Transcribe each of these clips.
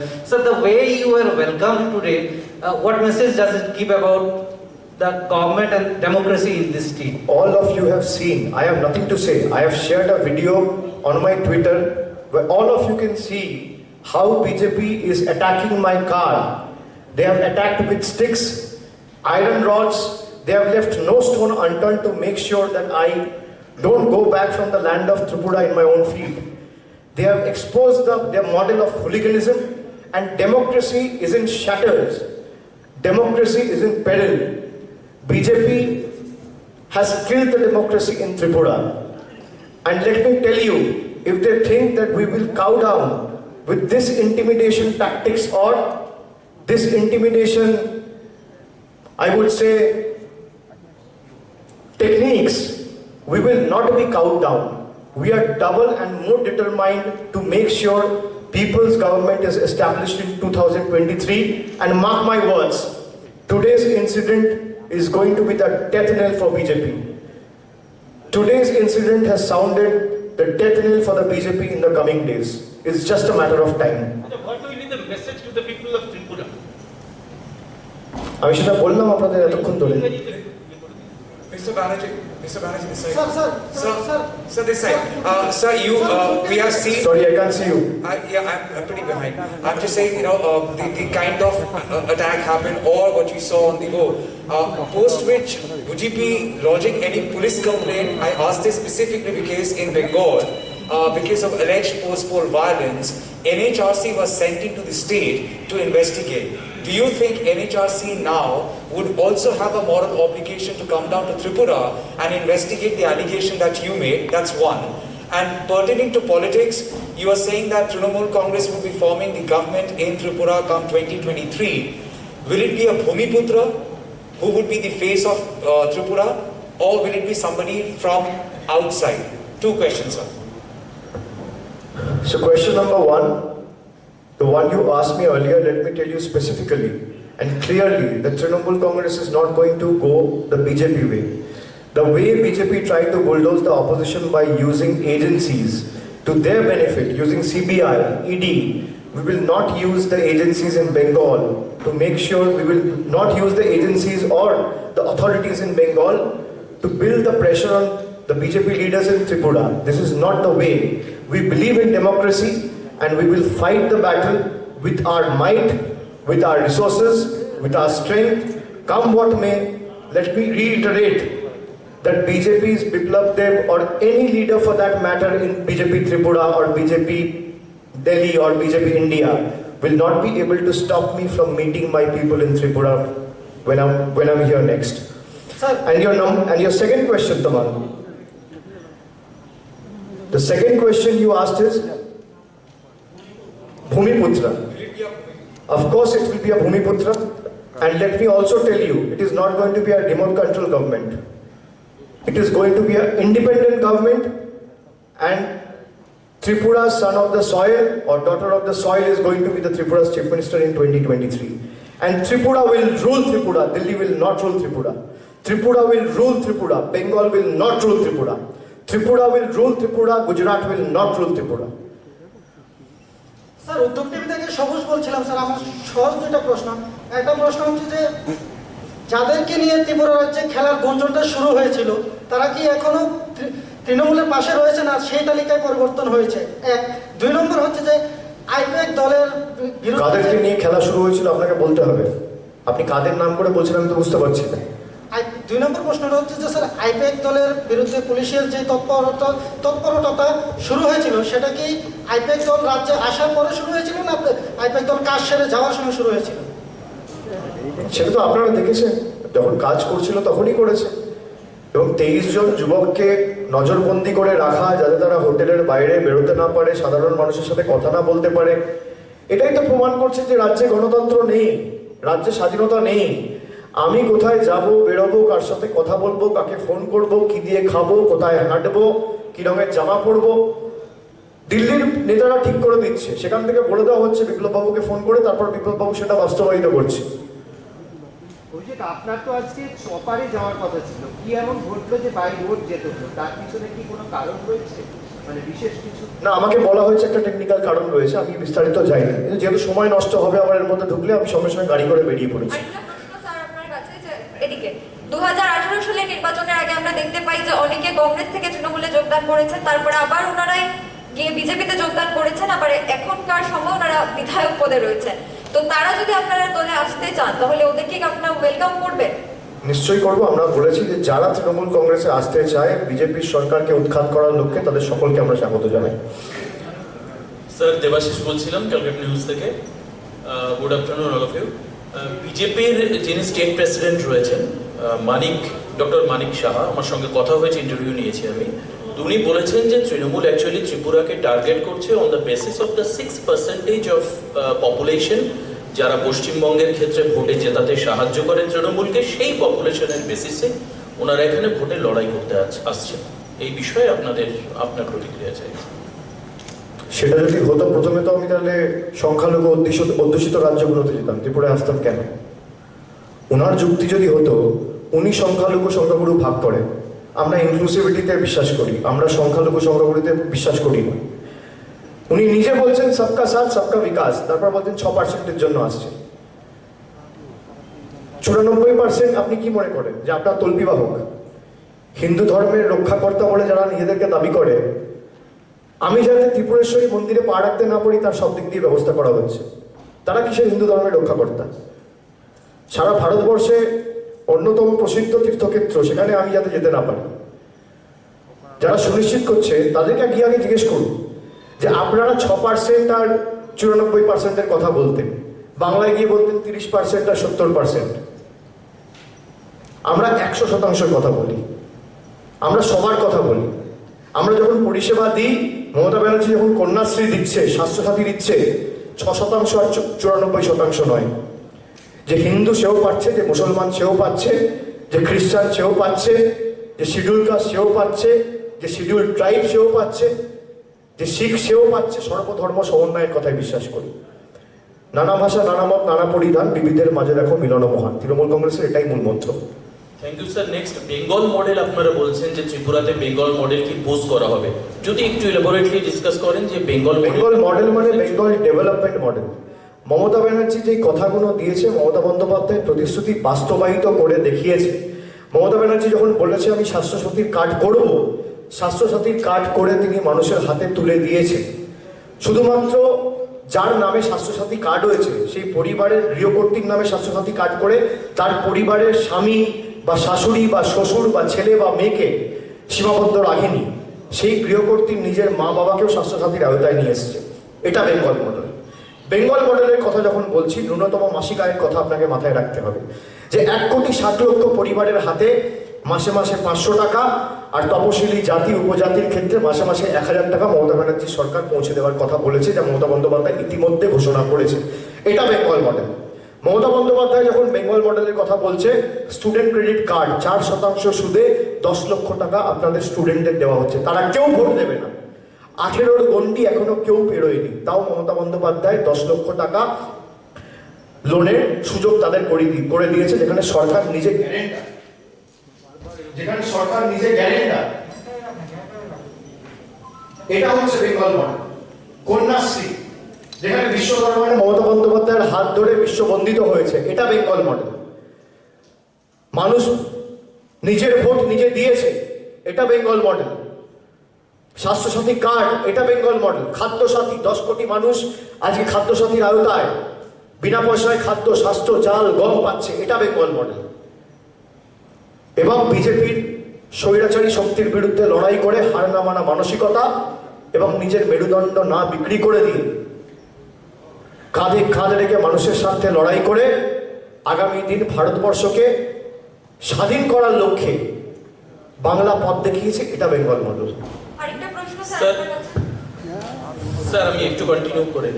So the way you were welcomed today, what message does it give about the government and democracy in this state? All of you have seen, I have nothing to say. I have shared a video on my Twitter where all of you can see how BJP is attacking my car. They have attacked with sticks, iron rods. They have left no stone unturned to make sure that I don't go back from the land of Tripura in my own field. They have exposed their model of hooliganism, and democracy is in shatters. Democracy is in peril. BJP has killed the democracy in Tripura. And let me tell you, if they think that we will cow down with this intimidation tactics or this intimidation, I would say, techniques, we will not be cowed down. We are double and more determined to make sure people's government is established in 2023. And mark my words, today's incident is going to be the death knell for BJP. Today's incident has sounded the death knell for the BJP in the coming days. It's just a matter of time. What will be the message to the people of Tripura? আমি সেটা বললাম আপনাদের এতক্ষণ ধরে। Mr. Banerjee, this side. Sir, this side. Sir, we have seen. Sorry, I can't see you. I'm pretty behind. I'm just saying, the kind of attack happened or what you saw on the go. Post which, would you be lodging any police complaint? I asked this specifically because in Bengal, because of alleged post-poll violence, NHRC was sent into the state to investigate. Do you think NHRC now would also have a moral obligation to come down to Tripura and investigate the allegation that you made? That's one. And pertaining to politics, you are saying that Trinamool Congress will be forming the government in Tripura come 2023. Will it be a Bhumiputra who would be the face of Tripura, or will it be somebody from outside? Two questions, sir. So question number one, the one you asked me earlier, let me tell you specifically and clearly that Trinamool Congress is not going to go the BJP way. The way BJP tried to bulldoze the opposition by using agencies to their benefit, using CBI, ED, we will not use the agencies in Bengal to make sure we will not use the agencies or the authorities in Bengal to build the pressure on the BJP leaders in Tripura. This is not the way. We believe in democracy and we will fight the battle with our might, with our resources, with our strength. Come what may, let me reiterate that BJP's Biplab Deb or any leader for that matter in BJP Tripura or BJP Delhi or BJP India will not be able to stop me from meeting my people in Tripura when I'm here next. Sir, and your second question, Taman. The second question you asked is Bhumiputra. Of course it will be a Bhumiputra, and let me also tell you, it is not going to be a remote control government. It is going to be an independent government, and Tripura, son of the soil or daughter of the soil, is going to be the Tripura's chief minister in 2023. And Tripura will rule Tripura. Delhi will not rule Tripura. Tripura will rule Tripura. Bengal will not rule Tripura. Tripura will rule Tripura. Gujarat will not rule Tripura. Sir উদ্যোগ TV থেকে সবুজ বলছিলাম sir, আমার সহজ দুটো প্রশ্ন। একটা প্রশ্ন হচ্ছে যে যাদেরকে নিয়ে ত্রিপুরা রাজ্যে খেলার গুঞ্জনটা শুরু হয়েছিল তারা কি এখনো তৃণমূলের পাশে রয়েছে না সেই তালিকায় পরিবর্তন হয়েছে? এক। দুই নম্বর হচ্ছে যে আইপ্যাক দলের বিরুদ্ধে কাদেরকে নিয়ে খেলা শুরু হয়েছিল আপনাকে বলতে হবে। আপনি কাদের নাম করে বলছেন আমি তো বুঝতে পারছি না। দুই নম্বর প্রশ্নটা হচ্ছে যে স্যার আইপ্যাক দলের বিরুদ্ধে পুলিশের যে তৎপরতা শুরু হয়েছিল সেটা কি আইপ্যাক দল রাজ্যে আসার পরে শুরু হয়েছিল না আইপ্যাক দল কাজ সেরে যাওয়ার সময় শুরু হয়েছিল? সেটা তো আপনারা দেখেছেন, যখন কাজ করছিল তখনই করেছে। এবং 23 জন যুবককে নজরবন্দি করে রাখা, যাতে তারা হোটেলের বাইরে বেরোতে না পারে, সাধারণ মানুষের সাথে কথা না বলতে পারে, এটাই তো প্রমাণ করছে যে রাজ্যে গণতন্ত্র নেই, রাজ্যে স্বাধীনতা নেই। আমি কোথায় যাব, বেরোবো, কার সাথে কথা বলবো, কাকে ফোন করব, কি দিয়ে খাবো, কোথায় হাঁটবো, কি রঙের জামা পরবো, দিল্লির নেতারা ঠিক করে দিচ্ছে। সেখান থেকে বলে দেওয়া হচ্ছে বিপ্লব বাবুকে ফোন করে, তারপর বিপ্লব বাবু সেটা বাস্তবায়িত করছে। আপনার তো আজকে চপারে যাওয়ার কথা ছিল, কি এমন ঘটলো যে বাই রোড যেতে হলো? তার পিছনে কি কোনো কারণ রয়েছে? না, আমাকে বলা হয়েছে একটা টেকনিক্যাল কারণ রয়েছে, আমি বিস্তারিত যাইনি, কিন্তু যেহেতু সময় নষ্ট হবে আবার এর মধ্যে ঢুকলে, আমি সঙ্গে সঙ্গে গাড়ি করে বেরিয়ে পড়েছি। আরেকটা প্রশ্ন স্যার আপনার কাছে, যে এদিকে 2018 সালে নির্বাচনের আগে আমরা দেখতে পাই যে অনেকে কংগ্রেস থেকে তৃণমূলে যোগদান করেছেন, তারপরে আবার ওনারাই গিয়ে বিজেপিতে যোগদান করেছেন, আবার এখনকার সময় ওনারা বিধায়ক পদে রয়েছেন। তো তারা যদি আপনারা দলে আসতে চান তাহলে ওদেরকে কি আপনারা ওয়েলকাম করবেন? নিশ্চয়ই করবো। আমরা বলেছি যে যারা তৃণমূল কংগ্রেসে আসতে চায় বিজেপির সরকারকে উৎখাত করার লক্ষ্যে, তাদের সকলকে আমরা স্বাগত জানাই। স্যার, দেবাশিস বলছিলাম ক্যালকাটা নিউজ থেকে। Good afternoon all of you. বিজেপির যিনি স্টেট প্রেসিডেন্ট রয়েছেন ডক্টর মানিক সাহা, আমার সঙ্গে কথা হয়েছে, ইন্টারভিউ নিয়েছি আমি। উনি বলেছেন যে তৃণমূল অ্যাকচুয়ালি ত্রিপুরাকে টার্গেট করছে on the basis of the 6% of population, যারা পশ্চিমবঙ্গের ক্ষেত্রে ভোটে জেতাতে সাহায্য করে তৃণমূলকে, সেই পপুলেশনের বেসিসে ওনারা এখানে ভোটে লড়াই করতে আসছেন। এই বিষয়ে আপনার প্রতিক্রিয়া চাই। সেটা যদি হতো, প্রথমে তো আমি তাহলে সংখ্যালঘু অধ্যুষিত রাজ্যগুলোতে যেতাম, ত্রিপুরায় আসতাম কেন? ওনার যুক্তি যদি হতো, উনি সংখ্যাগুরু ভাগ করেন, আমরা ইনক্লুসিভিটিতে বিশ্বাস করি, আমরা সংখ্যালঘু সংখ্যাগুরুতে বিশ্বাস করি না। উনি নিজে বলছেন সবকা সাথ সবকা বিকাশ, তারপর বলছেন 6%-এর জন্য আসছে। 94% আপনি কি মনে করেন যে আপনার তল্পিবাহক? হিন্দু ধর্মের রক্ষাকর্তা বলে যারা নিজেদেরকে দাবি করে, আমি যাতে ত্রিপুরেশ্বরী মন্দিরে পা রাখতে না পারি তার সব দিক দিয়ে ব্যবস্থা করা হচ্ছে, তারা কিসের হিন্দু ধর্মের রক্ষাকর্তা? সারা ভারতবর্ষে অন্যতম প্রসিদ্ধ তীর্থক্ষেত্র, সেখানে আমি যাতে যেতে না পারি, যারা সুনিশ্চিত করছে তাদেরকে গিয়ে আগে জিজ্ঞেস করুন যে আপনারা 6% আর 94%-এর কথা বলতেন, বাংলায় গিয়ে বলতেন 30% আর 70%। আমরা 100% কথা বলি, আমরা সবার কথা বলি। আমরা যখন পরিষেবা দিই, মমতা ব্যানার্জি যখন কন্যাশ্রী দিচ্ছে, স্বাস্থ্যসাথী দিচ্ছে, 6% আর 94% নয়। যে হিন্দু সেও পাচ্ছে, যে মুসলমান সেও পাচ্ছে, যে খ্রিস্টান সেও পাচ্ছে, যে শিডিউল কাস্ট সেও পাচ্ছে, যে শিডিউল ট্রাইব সেও পাচ্ছে, যে শিখ সেও পাচ্ছে। সর্বধর্ম সমন্বয়ের কথায় বিশ্বাস করি। নানা ভাষা, নানা মত, নানা পরিধান, বিবিধের মাঝে দেখো মিলন মহান। তৃণমূল কংগ্রেসের এটাই মূল মন্ত্র। Thank you sir. Next, Bengal model আপনারা বলছেন যে ত্রিপুরাতে বেঙ্গল মডেল কি পোজ করা হবে, যদি একটু এলাবোরেটলি ডিসকাস করেন যে বেঙ্গল মডেল মানে বেঙ্গল ডেভেলপমেন্ট মডেল। মমতা ব্যানার্জি যে কথাগুলো দিয়েছে, মমতা বন্দ্যোপাধ্যায় প্রতিশ্রুতি বাস্তবায়িত করে দেখিয়েছে। মমতা ব্যানার্জি যখন বলেছে আমি স্বাস্থ্যসাথীর কার্ড করব, স্বাস্থ্যসাথীর কার্ড করে তিনি মানুষের হাতে তুলে দিয়েছে। শুধুমাত্র যার নামে স্বাস্থ্যসাথী কার্ড হয়েছে সেই পরিবারের গৃহকর্ত্রীর নামে স্বাস্থ্যসাথী কার্ড করে তার পরিবারের স্বামী বা শাশুড়ি বা শ্বশুর বা ছেলে বা মেয়েকে সীমাবদ্ধ রাখেনি, সেই গৃহকর্ত্রীর নিজের মা বাবাকেও স্বাস্থ্যসাথীর আওতায় নিয়ে এসেছে। এটা বেঙ্গল মডেল। বেঙ্গল মডেলের কথা যখন বলছি, ন্যূনতম মাসিক আয়ের কথা আপনাকে মাথায় রাখতে হবে যে 1,60,00,000 পরিবারের হাতে মাসে মাসে 500 টাকা, আর তপশিলি জাতি উপজাতির ক্ষেত্রে মাসে মাসে 1000 টাকা মমতা ব্যানার্জির সরকার পৌঁছে দেওয়ার কথা বলেছে, যা মমতা বন্দ্যোপাধ্যায় ইতিমধ্যে ঘোষণা করেছে। এটা বেঙ্গল মডেল। মমতা বন্দ্যোপাধ্যায় যখন বেঙ্গল মডেলের কথা বলছে, স্টুডেন্ট ক্রেডিট কার্ড 4% সুদে 10 লক্ষ টাকা আপনাদের স্টুডেন্টদের দেওয়া হচ্ছে, তারা কেউ ভোট দেবে না। 18-র গন্ডি এখনো কেউ পেরোয়নি, তাও মমতা বন্দ্যোপাধ্যায় 10 লক্ষ টাকা লোনের সুযোগ তাদের করে দিয়েছে, যেখানে সরকার নিজে গ্যারেন্টার। এটা হচ্ছে বেঙ্গল মডেল। কন্যাশ্রী, যেখানে বিশ্বকর্মায় মমতা বন্দ্যোপাধ্যায়ের হাত ধরে বিশ্ববন্দিত হয়েছে, এটা বেঙ্গল মডেল। মানুষ নিজের ভোট নিজে দিয়েছে, এটা বেঙ্গল মডেল। স্বাস্থ্যসাথী কার্ড, এটা বেঙ্গল মডেল। খাদ্যসাথী, 10 কোটি মানুষ আজকে খাদ্যসাথীর আওতায় বিনা পয়সায় খাদ্য, স্বাস্থ্য, চাল, গম পাচ্ছে, এটা বেঙ্গল মডেল। এবং বিজেপির স্বৈরাচারী শক্তির বিরুদ্ধে লড়াই করে হার না মানা মানসিকতা এবং নিজের মেরুদণ্ড না বিক্রি করে দিয়ে কাঁধে কাঁধ রেখে মানুষের সাথে লড়াই করে আগামী দিন ভারতবর্ষকে স্বাধীন করার লক্ষ্যে বাংলা পথ দেখিয়েছে, এটা বেঙ্গল মডেল। আরেকটা প্রশ্ন স্যার স্যার, আপনার কাছে। স্যার আমি একটু কন্টিনিউ করে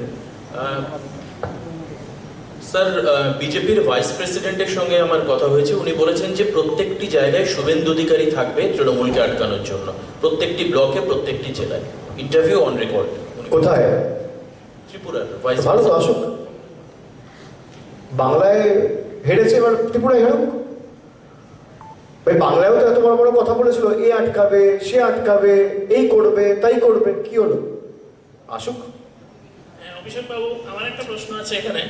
স্যার, বিজেপির ভাইস প্রেসিডেন্টের সঙ্গে আমার কথা হয়েছে, উনি বলেছেন যে প্রত্যেকটি জায়গায় শুভেন্দু অধিকারী থাকবে তৃণমূলকে আটকানোর জন্য, প্রত্যেকটি ব্লকে, প্রত্যেকটি জেলায়। Interview on record. কোথায়? ত্রিপুরার ভাইস ভালো তো, আসুক। বাংলায় হেরেছে, এবার ত্রিপুরায় হেরুক। ভাই বাংলায়ও তো এত বড় বড় কথা বলেছিল, এ আটকাবে, সে আটকাবে, এই করবে, তাই করবে, কি হলো? আসুক। অভিষেক বাবু, আমার একটা প্রশ্ন আছে এখানে।